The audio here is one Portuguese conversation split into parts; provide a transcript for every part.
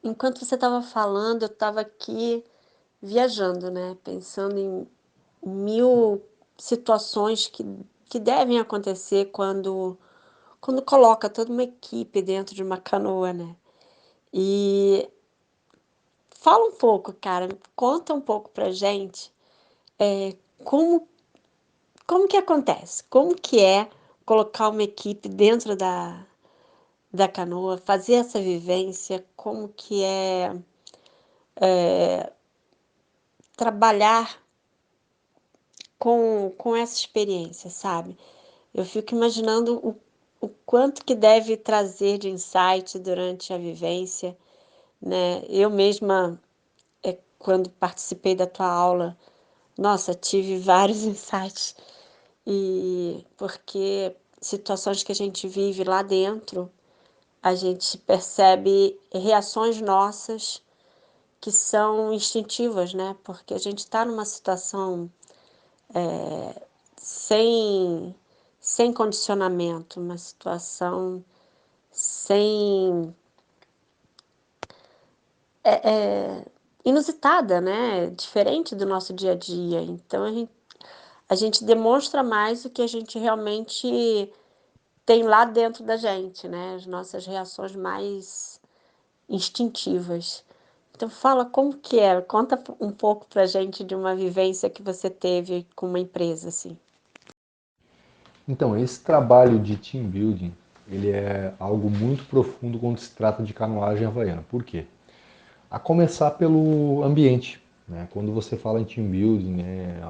Enquanto você estava falando, eu estava aqui viajando, né? Pensando em mil situações que devem acontecer quando coloca toda uma equipe dentro de uma canoa, né? E fala um pouco, cara, conta um pouco pra gente, como, como que acontece? Como que é colocar uma equipe dentro da canoa, fazer essa vivência, como que é trabalhar com essa experiência, sabe? Eu fico imaginando o quanto que deve trazer de insight durante a vivência, né? Eu mesma, quando participei da tua aula, nossa, tive vários insights, e porque situações que a gente vive lá dentro, a gente percebe reações nossas que são instintivas, né? Porque a gente está numa situação sem, sem condicionamento, uma situação sem inusitada, né? Diferente do nosso dia a dia. Então a gente demonstra mais o que a gente realmente tem lá dentro da gente, né? As nossas reações mais instintivas. Então fala como que é, conta um pouco pra gente de uma vivência que você teve com uma empresa, assim. Então, esse trabalho de team building, ele é algo muito profundo quando se trata de canoagem havaiana. Por quê? A começar pelo ambiente, né? Quando você fala em team building, né,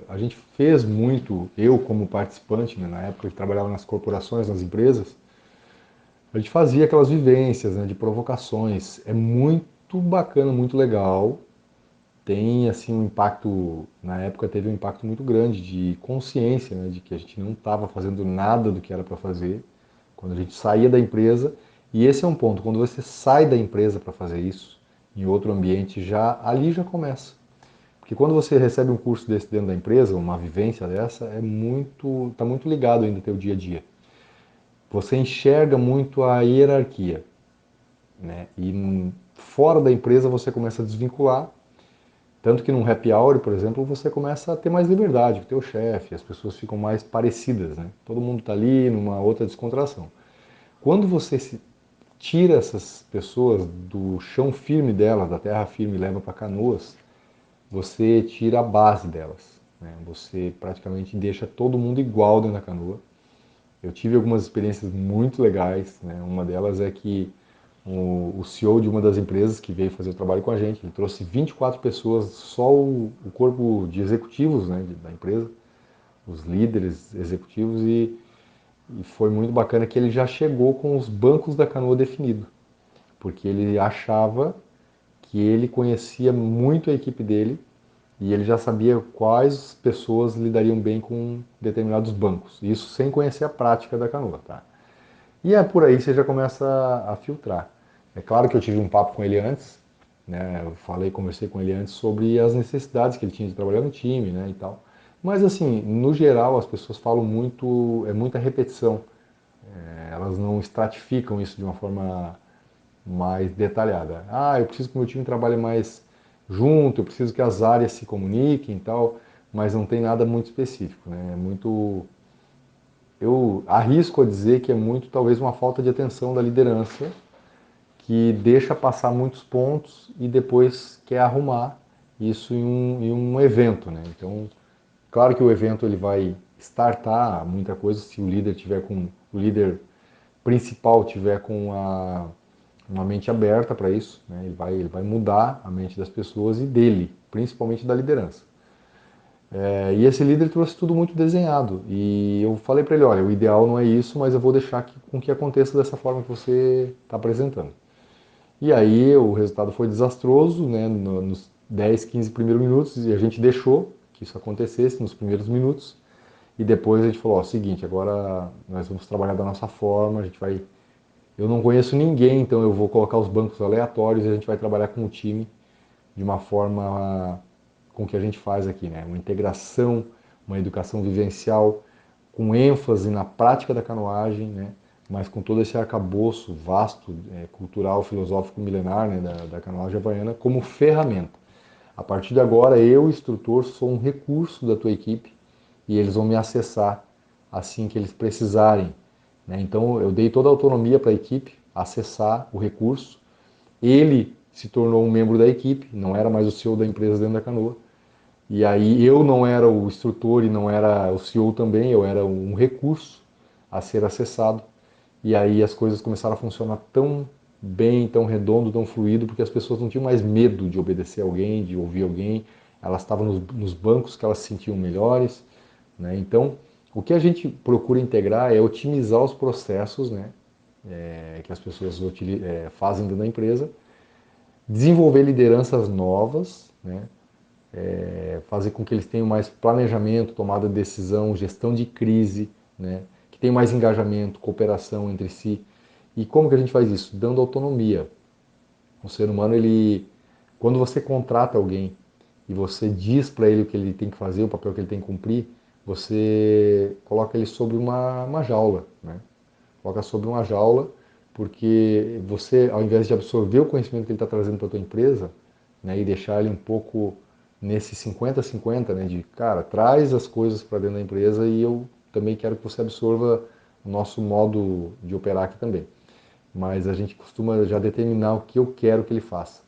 a gente fez muito, eu como participante, né, na época que trabalhava nas corporações, nas empresas, a gente fazia aquelas vivências, né, de provocações. É muito bacana, muito legal. Tem assim um impacto, na época teve um impacto muito grande de consciência, né, de que a gente não estava fazendo nada do que era para fazer quando a gente saía da empresa. E esse é um ponto, quando você sai da empresa para fazer isso em outro ambiente, já ali já começa. Porque quando você recebe um curso desse dentro da empresa, uma vivência dessa, tá muito ligado ainda ao teu dia a dia. Você enxerga muito a hierarquia, né? E fora da empresa você começa a desvincular. Tanto que num happy hour, por exemplo, você começa a ter mais liberdade com o teu chefe, as pessoas ficam mais parecidas, né? Todo mundo está ali numa outra descontração. Quando você se tira essas pessoas do chão firme delas, da terra firme e leva para canoas, você tira a base delas, né? Você praticamente deixa todo mundo igual dentro da canoa. Eu tive algumas experiências muito legais, né? Uma delas é que o CEO de uma das empresas que veio fazer o trabalho com a gente, ele trouxe 24 pessoas, só o corpo de executivos, né, da empresa, os líderes executivos, e foi muito bacana que ele já chegou com os bancos da canoa definido, porque ele achava que ele conhecia muito a equipe dele e ele já sabia quais pessoas lidariam bem com determinados bancos. Isso sem conhecer a prática da canoa, tá? E é por aí que você já começa a filtrar. É claro que eu tive um papo com ele antes, né? Eu falei, conversei com ele antes sobre as necessidades que ele tinha de trabalhar no time, né, e tal. Mas assim, no geral, as pessoas falam muito, é muita repetição. Elas não estratificam isso de uma forma mais detalhada. Ah, eu preciso que o meu time trabalhe mais junto, eu preciso que as áreas se comuniquem e tal, mas não tem nada muito específico, né? É muito, eu arrisco a dizer que é muito talvez uma falta de atenção da liderança que deixa passar muitos pontos e depois quer arrumar isso em um evento, né? Então, claro que o evento ele vai startar muita coisa se o líder tiver com o líder principal tiver com uma mente aberta para isso, né? Ele vai mudar a mente das pessoas e dele, principalmente da liderança. E esse líder trouxe tudo muito desenhado. E eu falei para ele, olha, o ideal não é isso, mas eu vou deixar com que aconteça dessa forma que você está apresentando. E aí o resultado foi desastroso, né, nos 10, 15 primeiros minutos, e a gente deixou que isso acontecesse nos primeiros minutos. E depois a gente falou, ó, seguinte, agora nós vamos trabalhar da nossa forma, a gente vai. Eu não conheço ninguém, então eu vou colocar os bancos aleatórios e a gente vai trabalhar com o time de uma forma com o que a gente faz aqui, né? Uma integração, uma educação vivencial com ênfase na prática da canoagem, né? mas com todo esse arcabouço vasto, cultural, filosófico, milenar, né, da canoagem havaiana, como ferramenta. A partir de agora, eu, instrutor, sou um recurso da tua equipe e eles vão me acessar assim que eles precisarem, né? Então, eu dei toda a autonomia para a equipe acessar o recurso. Ele se tornou um membro da equipe, não era mais o CEO da empresa dentro da canoa. E aí eu não era o instrutor e não era o CEO também, eu era um recurso a ser acessado. E aí as coisas começaram a funcionar tão bem, tão redondo, tão fluido, porque as pessoas não tinham mais medo de obedecer alguém, de ouvir alguém, elas estavam nos bancos que elas se sentiam melhores, né? Então, o que a gente procura integrar é otimizar os processos, né, que as pessoas fazem dentro da empresa, desenvolver lideranças novas, né, fazer com que eles tenham mais planejamento, tomada de decisão, gestão de crise, né, que tenham mais engajamento, cooperação entre si. E como que a gente faz isso? Dando autonomia. O ser humano, quando você contrata alguém e você diz para ele o que ele tem que fazer, o papel que ele tem que cumprir, você coloca ele sobre uma jaula, né? Coloca sobre uma jaula, porque você, ao invés de absorver o conhecimento que ele está trazendo para a tua empresa, né, e deixar ele um pouco nesse 50-50, né, de, cara, traz as coisas para dentro da empresa e eu também quero que você absorva o nosso modo de operar aqui também. Mas a gente costuma já determinar o que eu quero que ele faça.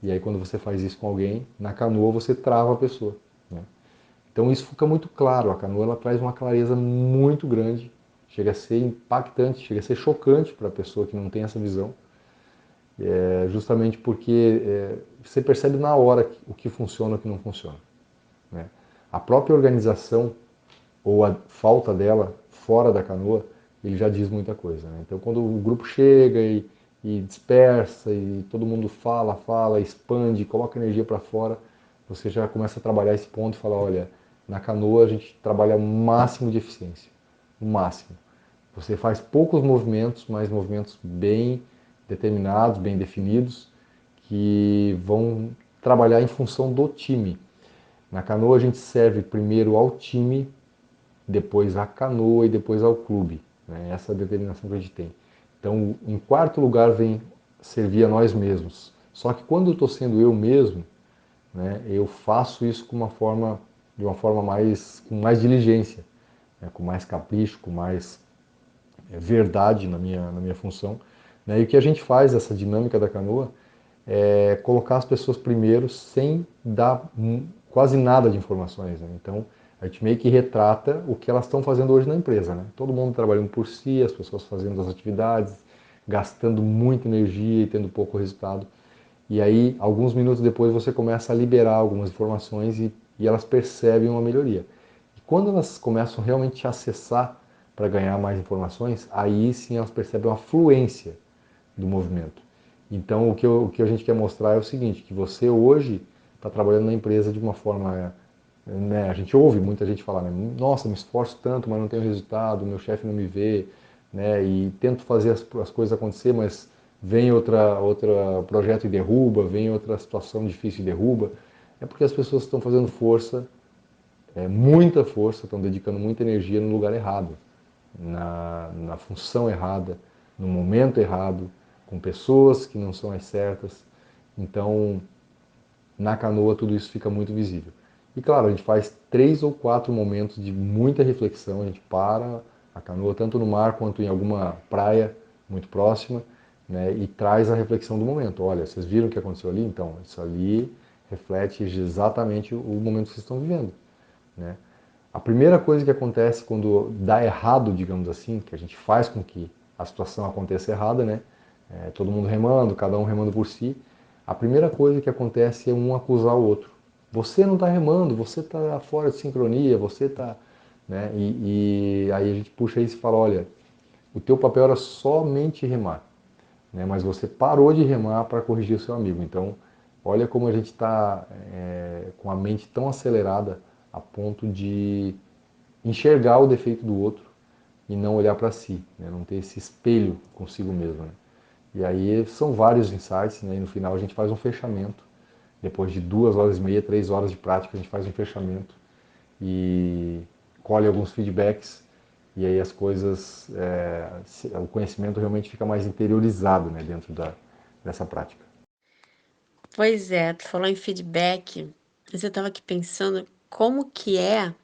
E aí quando você faz isso com alguém, na canoa você trava a pessoa, né? Então isso fica muito claro, a canoa ela traz uma clareza muito grande, chega a ser impactante, chega a ser chocante para a pessoa que não tem essa visão, justamente porque você percebe na hora o que funciona e o que não funciona, né? A própria organização ou a falta dela fora da canoa, ele já diz muita coisa, né? Então quando o grupo chega e dispersa e todo mundo fala, expande, coloca energia para fora, você já começa a trabalhar esse ponto e fala, olha, na canoa a gente trabalha o máximo de eficiência, o máximo. Você faz poucos movimentos, mas movimentos bem determinados, bem definidos, que vão trabalhar em função do time. Na canoa a gente serve primeiro ao time, depois à canoa e depois ao clube, né? Essa é a determinação que a gente tem. Então, em quarto lugar vem servir a nós mesmos. Só que quando eu estou sendo eu mesmo, né, eu faço isso de uma forma com mais diligência, né, com mais capricho, com mais verdade na minha função. Né? E o que a gente faz, essa dinâmica da canoa, é colocar as pessoas primeiro sem dar quase nada de informações, né? Então, a gente meio que retrata o que elas estão fazendo hoje na empresa, né? Todo mundo trabalhando por si, as pessoas fazendo as atividades, gastando muita energia e tendo pouco resultado. E aí, alguns minutos depois, você começa a liberar algumas informações e elas percebem uma melhoria. E quando elas começam realmente a acessar para ganhar mais informações, aí sim elas percebem uma fluência do movimento. Então, o que a gente quer mostrar é o seguinte, que você hoje está trabalhando na empresa de uma forma, né, a gente ouve muita gente falar, né, nossa, me esforço tanto, mas não tenho resultado, meu chefe não me vê, né, e tento fazer as coisas acontecer, mas vem outra projeto e derruba, vem outra situação difícil e derruba. É porque as pessoas estão fazendo força, muita força, estão dedicando muita energia no lugar errado, na função errada, no momento errado, com pessoas que não são as certas. Então, na canoa, tudo isso fica muito visível. E claro, a gente faz 3 ou 4 momentos de muita reflexão, a gente para a canoa tanto no mar quanto em alguma praia muito próxima, né, e traz a reflexão do momento. Olha, vocês viram o que aconteceu ali? Então, isso ali reflete exatamente o momento que vocês estão vivendo, né? A primeira coisa que acontece quando dá errado, digamos assim, que a gente faz com que a situação aconteça errada, né? Todo mundo remando, cada um remando por si. A primeira coisa que acontece é um acusar o outro. Você não está remando, você está fora de sincronia, você está, né? E aí a gente puxa isso e fala, olha, o teu papel era somente remar, né? Mas você parou de remar para corrigir o seu amigo. Então, olha como a gente está com a mente tão acelerada a ponto de enxergar o defeito do outro e não olhar para si, né? Não ter esse espelho consigo mesmo, né? E aí são vários insights, né? E no final a gente faz um fechamento. Depois de 2 horas e meia, 3 horas de prática, a gente faz um fechamento e colhe alguns feedbacks e aí as coisas, o conhecimento realmente fica mais interiorizado, né, dentro dessa prática. Pois é, tu falou em feedback, mas eu estava aqui pensando como que é,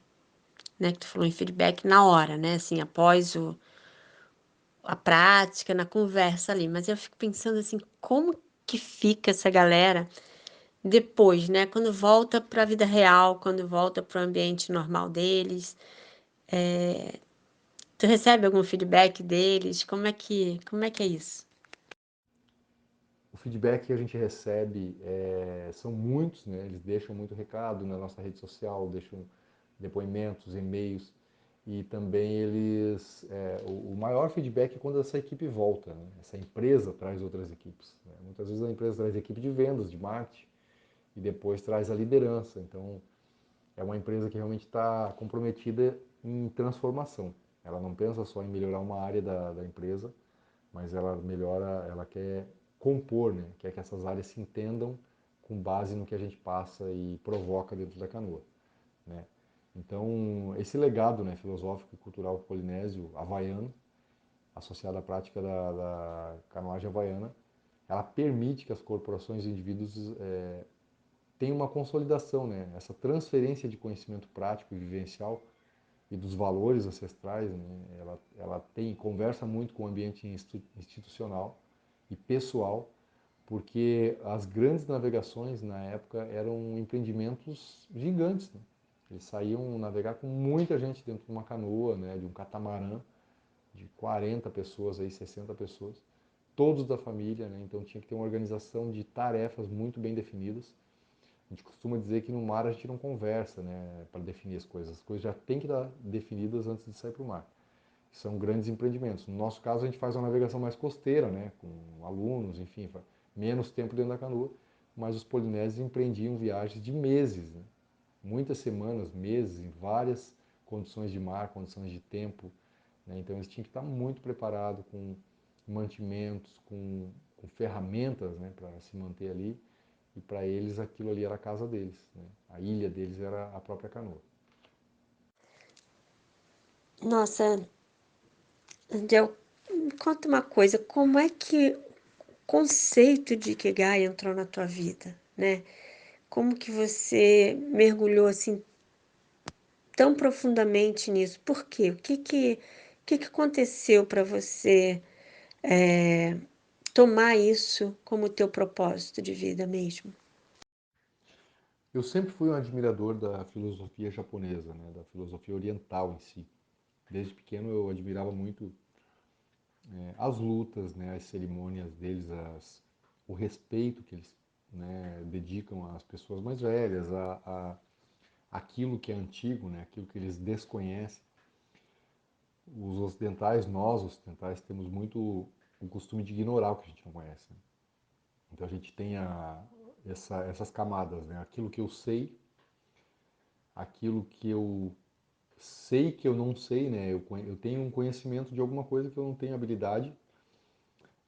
né, que tu falou em feedback na hora, né, assim, após a prática, na conversa ali, mas eu fico pensando assim, como que fica essa galera depois, né, quando volta para a vida real, quando volta para o ambiente normal deles, tu recebe algum feedback deles? Como é que é isso? O feedback que a gente recebe são muitos, né? Eles deixam muito recado na nossa rede social, deixam depoimentos, e-mails, e também o maior feedback é quando essa equipe volta, né? Essa empresa traz outras equipes, né? Muitas vezes a empresa traz equipe de vendas, de marketing, e depois traz a liderança. Então, é uma empresa que realmente está comprometida em transformação. Ela não pensa só em melhorar uma área da empresa, mas ela melhora, ela quer compor, né? Quer que essas áreas se entendam com base no que a gente passa e provoca dentro da canoa, né? Então, esse legado, né, filosófico e cultural polinésio, havaiano, associado à prática da canoagem havaiana, ela permite que as corporações e indivíduos tenham uma consolidação, né? Essa transferência de conhecimento prático e vivencial e dos valores ancestrais, né? Ela conversa muito com o ambiente institucional e pessoal, porque as grandes navegações na época eram empreendimentos gigantes, né? Eles saíam navegar com muita gente dentro de uma canoa, né, de um catamarã, de 40 pessoas, aí 60 pessoas, todos da família, né? Então tinha que ter uma organização de tarefas muito bem definidas. A gente costuma dizer que no mar a gente não conversa, né, para definir as coisas já têm que estar definidas antes de sair para o mar. São grandes empreendimentos. No nosso caso, a gente faz uma navegação mais costeira, né, com alunos, enfim, menos tempo dentro da canoa, mas os polinésios empreendiam viagens de meses, né, muitas semanas, meses, em várias condições de mar, condições de tempo, né, então eles tinham que estar muito preparados com mantimentos, com ferramentas, né, para se manter ali, e para eles aquilo ali era a casa deles, né, a ilha deles era a própria canoa. Nossa, Angel, me conta uma coisa, como é que o conceito de Ikigai entrou na tua vida, né? Como que você mergulhou assim tão profundamente nisso? Por quê? O que que aconteceu para você é, tomar isso como teu propósito de vida mesmo? Eu sempre fui um admirador da filosofia japonesa, né, da filosofia oriental em si. Desde pequeno eu admirava muito as lutas, né, as cerimônias deles, o respeito que eles, né, dedicam às pessoas mais velhas, aquilo que é antigo, né, aquilo que eles desconhecem. Os ocidentais, nós ocidentais, temos muito o costume de ignorar o que a gente não conhece, né? Então a gente tem essas camadas, né? Aquilo que eu sei, aquilo que eu sei que eu não sei, né? Eu tenho um conhecimento de alguma coisa que eu não tenho habilidade,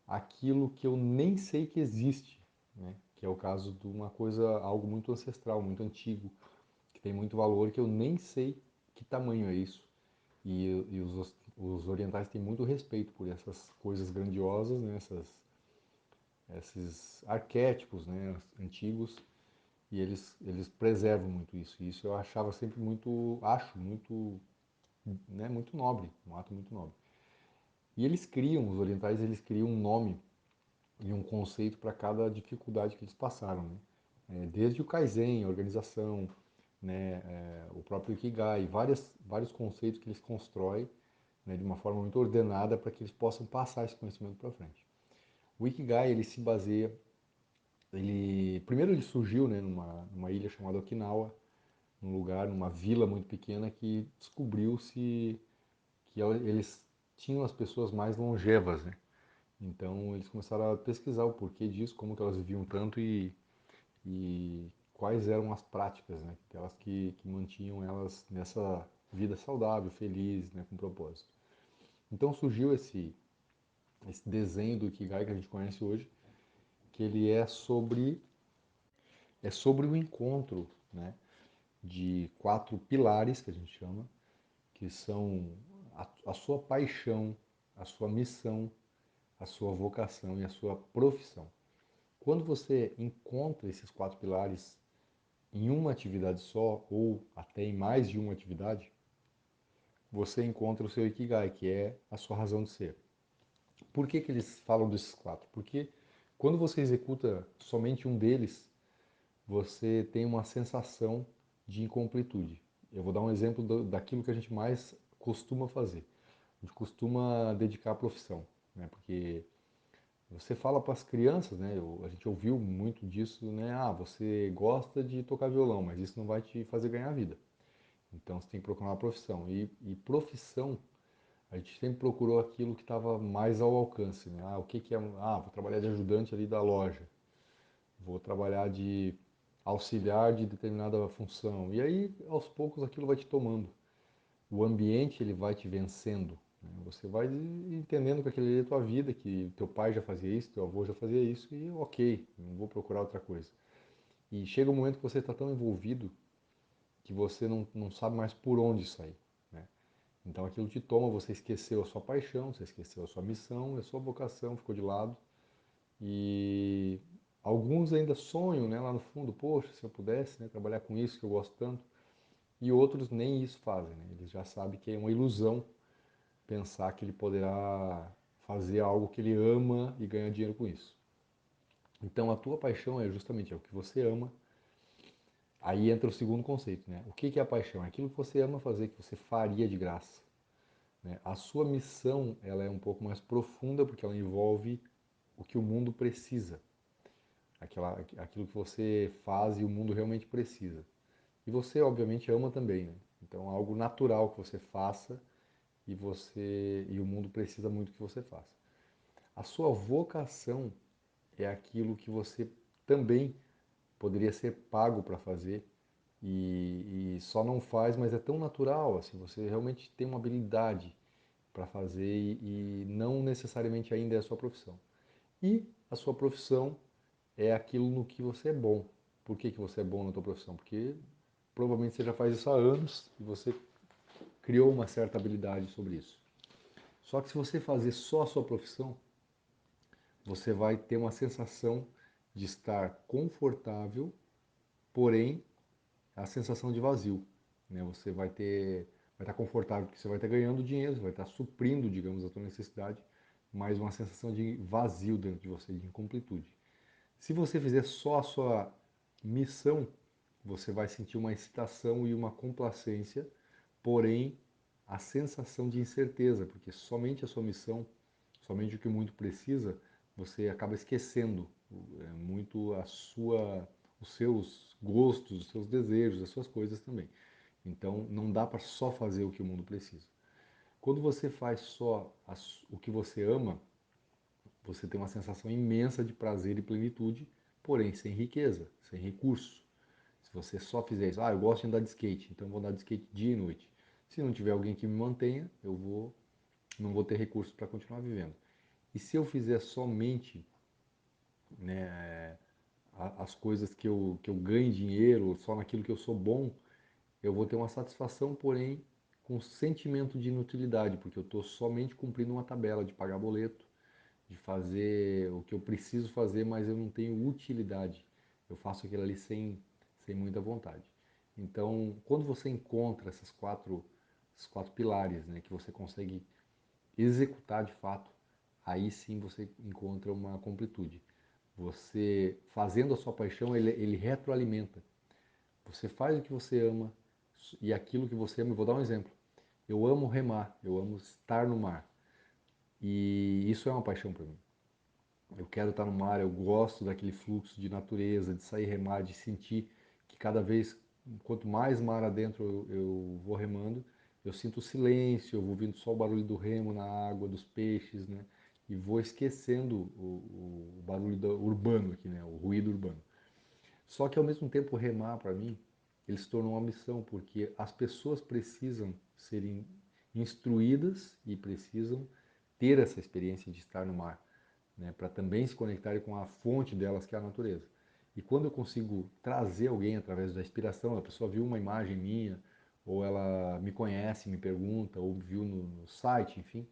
aquilo que eu nem sei que existe, né? Que é o caso de uma coisa, algo muito ancestral, muito antigo, que tem muito valor, que eu nem sei que tamanho é isso. E os orientais têm muito respeito por essas coisas grandiosas, né? Esses arquétipos, né? Antigos, e eles preservam muito isso. E isso eu achava sempre acho muito, né? Muito nobre, um ato muito nobre. E os orientais, eles criam um nome e um conceito para cada dificuldade que eles passaram, né? Desde o Kaizen, a organização, né, o próprio Ikigai, vários conceitos que eles constroem, né, de uma forma muito ordenada para que eles possam passar esse conhecimento para frente. O Ikigai, ele se baseia, primeiro ele surgiu, né, numa ilha chamada Okinawa, num lugar, numa vila muito pequena que descobriu-se que eles tinham as pessoas mais longevas, né? Então eles começaram a pesquisar o porquê disso, como que elas viviam tanto e quais eram as práticas, né? Aquelas que mantinham elas nessa vida saudável, feliz, né? Com propósito. Então surgiu esse desenho do Ikigai que a gente conhece hoje, que ele é sobre o encontro, né? De 4 pilares que a gente chama, que são a sua paixão, a sua missão, a sua vocação e a sua profissão. Quando você encontra esses quatro pilares em uma atividade só, ou até em mais de uma atividade, você encontra o seu Ikigai, que é a sua razão de ser. Por que eles falam desses quatro? Porque quando você executa somente um deles, você tem uma sensação de incompletude. Eu vou dar um exemplo daquilo que a gente mais costuma fazer. A gente costuma dedicar a profissão, né? Porque você fala para as crianças, né? A gente ouviu muito disso, né? Ah, você gosta de tocar violão, mas isso não vai te fazer ganhar vida. Então você tem que procurar uma profissão. E profissão, a gente sempre procurou aquilo que estava mais ao alcance, né? Ah, o que que é? Ah, vou trabalhar de ajudante ali da loja. Vou trabalhar de auxiliar de determinada função. E aí, aos poucos, aquilo vai te tomando. O ambiente ele vai te vencendo. Né? Você vai entendendo que aquele é a tua vida, que teu pai já fazia isso, teu avô já fazia isso, e ok, não vou procurar outra coisa. E chega um momento que você está tão envolvido que você não sabe mais por onde sair. Né? Então aquilo te toma, você esqueceu a sua paixão, você esqueceu a sua missão, a sua vocação ficou de lado. E alguns ainda sonham, né, lá no fundo, poxa, se eu pudesse, né, trabalhar com isso que eu gosto tanto. E outros nem isso fazem, né? Eles já sabem que é uma ilusão pensar que ele poderá fazer algo que ele ama e ganhar dinheiro com isso. Então a tua paixão é justamente o que você ama. Aí entra o segundo conceito, né? O que é a paixão? É aquilo que você ama fazer, que você faria de graça. Né? A sua missão ela é um pouco mais profunda porque ela envolve o que o mundo precisa. Aquilo que você faz e o mundo realmente precisa. E você, obviamente, ama também, né? Então, é algo natural que você faça e o mundo precisa muito que você faça. A sua vocação é aquilo que você também poderia ser pago para fazer e só não faz, mas é tão natural, assim, você realmente tem uma habilidade para fazer e não necessariamente ainda é a sua profissão. E a sua profissão é aquilo no que você é bom. Por que você é bom na tua profissão? Porque provavelmente você já faz isso há anos e você criou uma certa habilidade sobre isso. Só que se você fazer só a sua profissão, você vai ter uma sensação de estar confortável, porém a sensação de vazio. Né? Você vai estar confortável porque você vai estar ganhando dinheiro, você vai estar suprindo, digamos, a tua necessidade, mas uma sensação de vazio dentro de você, de incompletude. Se você fizer só a sua missão, você vai sentir uma excitação e uma complacência, porém a sensação de incerteza, porque somente a sua missão, somente o que muito precisa, você acaba esquecendo muito os seus gostos, os seus desejos, as suas coisas também. Então não dá para só fazer o que o mundo precisa. Quando você faz só o que você ama, você tem uma sensação imensa de prazer e plenitude, porém sem riqueza, sem recurso. Se você só fizer isso, ah, eu gosto de andar de skate, então eu vou andar de skate dia e noite. Se não tiver alguém que me mantenha, não vou ter recursos para continuar vivendo. E se eu fizer somente, né, as coisas que eu ganho dinheiro, só naquilo que eu sou bom, eu vou ter uma satisfação, porém com sentimento de inutilidade, porque eu estou somente cumprindo uma tabela de pagar boleto, de fazer o que eu preciso fazer, mas eu não tenho utilidade. Eu faço aquilo ali sem muita vontade. Então, quando você encontra esses quatro pilares, né, que você consegue executar de fato, aí sim você encontra uma completude. Você fazendo a sua paixão, ele retroalimenta. Você faz o que você ama e aquilo que você ama. Eu vou dar um exemplo. Eu amo remar, eu amo estar no mar. E isso é uma paixão para mim. Eu quero estar no mar, eu gosto daquele fluxo de natureza, de sair remar, de sentir que cada vez, quanto mais mar adentro eu vou remando, eu sinto o silêncio, eu vou ouvindo só o barulho do remo na água, dos peixes, né? E vou esquecendo o barulho urbano aqui, né? O ruído urbano. Só que ao mesmo tempo remar para mim, ele se tornou uma missão, porque as pessoas precisam serem instruídas e precisam ter essa experiência de estar no mar, né, para também se conectarem com a fonte delas, que é a natureza. E quando eu consigo trazer alguém através da inspiração, a pessoa viu uma imagem minha, ou ela me conhece, me pergunta, ou viu no site, enfim,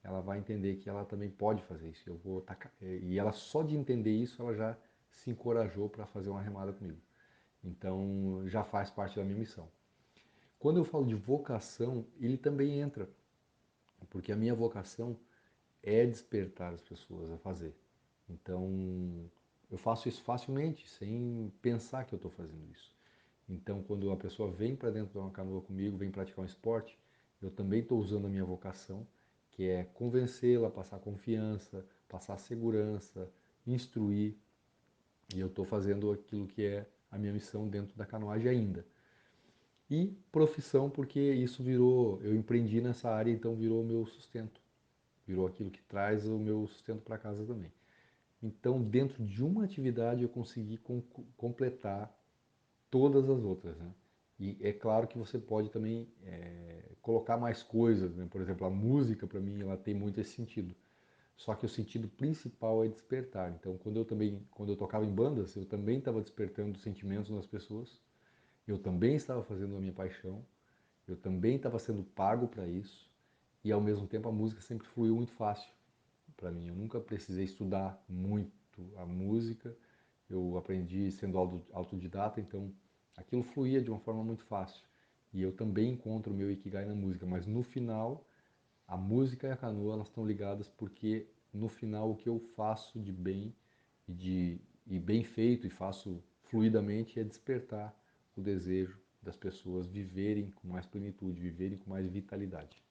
ela vai entender que ela também pode fazer isso. Eu vou tacar, e ela só de entender isso, ela já se encorajou para fazer uma remada comigo. Então já faz parte da minha missão. Quando eu falo de vocação, ele também entra, porque a minha vocação é despertar as pessoas a fazer. Então, eu faço isso facilmente, sem pensar que eu estou fazendo isso. Então, quando a pessoa vem para dentro de uma canoa comigo, vem praticar um esporte, eu também estou usando a minha vocação, que é convencê-la, passar confiança, passar segurança, instruir, e eu estou fazendo aquilo que é a minha missão dentro da canoagem ainda. E profissão, porque isso virou, eu empreendi nessa área, então virou o meu sustento. Virou aquilo que traz o meu sustento para casa também. Então, dentro de uma atividade, eu consegui completar todas as outras. Né? E é claro que você pode também colocar mais coisas. Né? Por exemplo, a música, para mim, ela tem muito esse sentido. Só que o sentido principal é despertar. Então, quando eu tocava em bandas, eu também estava despertando sentimentos nas pessoas. Eu também estava fazendo a minha paixão. Eu também estava sendo pago para isso. E ao mesmo tempo a música sempre fluiu muito fácil para mim. Eu nunca precisei estudar muito a música. Eu aprendi sendo autodidata, então aquilo fluía de uma forma muito fácil. E eu também encontro o meu ikigai na música, mas no final a música e a canoa elas estão ligadas porque no final o que eu faço de bem e bem feito e faço fluidamente é despertar o desejo das pessoas viverem com mais plenitude, viverem com mais vitalidade.